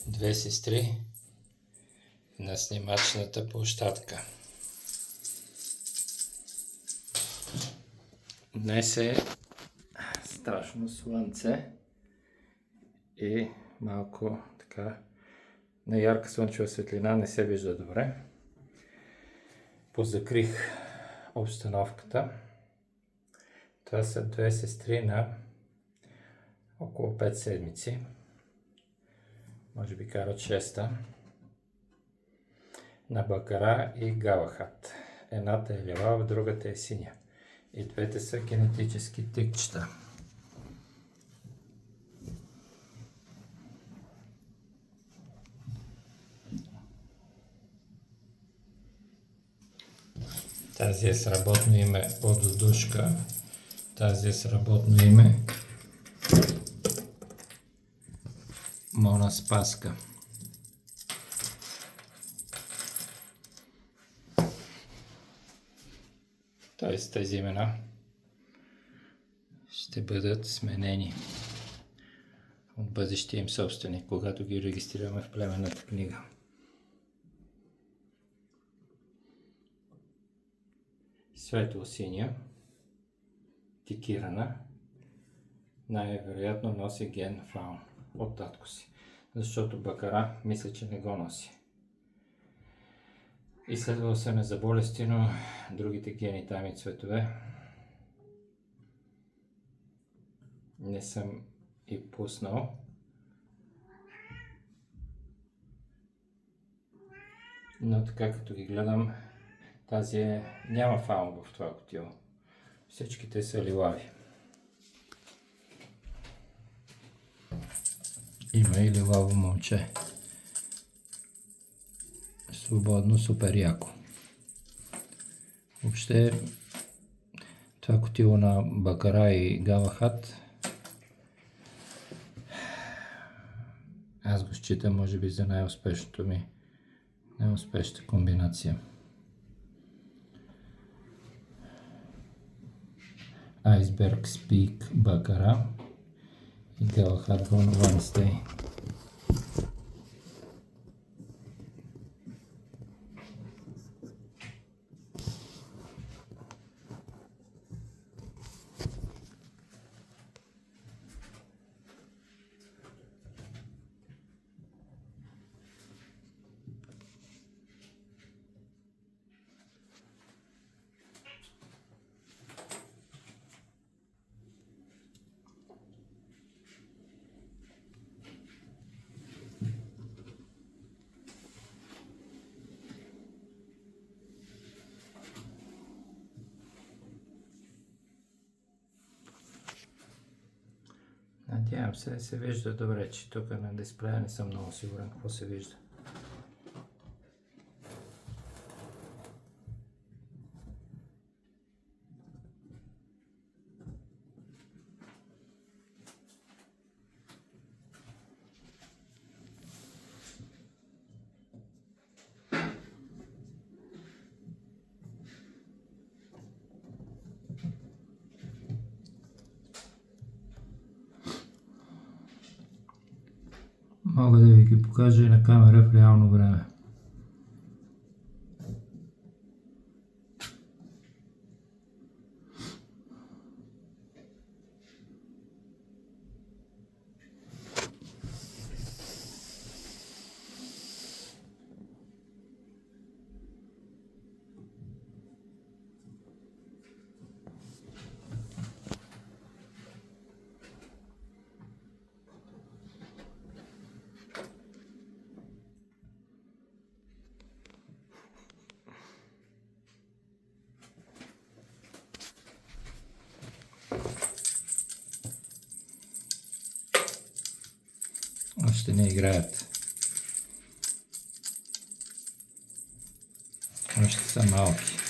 Две сестри на снимачната площадка. Днес е страшно слънце и малко така на ярка слънчева светлина не се вижда добре. Позакрих обстановката. Това са две сестри на около 5 седмици. Може би карат 6-та. На Бакара и Галахад. Едната е лилава, другата е синя. И двете са генетически тикчета. Тази е с работно име Пододушка. Тази е с работно име Мона Спаска. Тоест тези имена ще бъдат сменени от бъдещия им собственик, когато ги регистрираме в племенната книга. Светло синя, тикирана, най-вероятно носи ген фаун от татко си, защото Бакара мисля, че не го носи. Изследвал съм за болести, но другите гени там и цветове не съм и пуснал. Но така като ги гледам, тази няма фаун в това котило. Всичките са лилави. Има и лилаво момче. Свободно, супер яко. Въобще това котило на Бакара и Галахад аз го считам може би за най-успешната комбинация. Iceberg Peak Бакара и Галахад Gone Wednesday. Надявам се вижда добре, че тук на дисплея не съм много сигурен какво се вижда. Мога да ви ги покажа и на камера в реално време. Още не играят. Още са малки.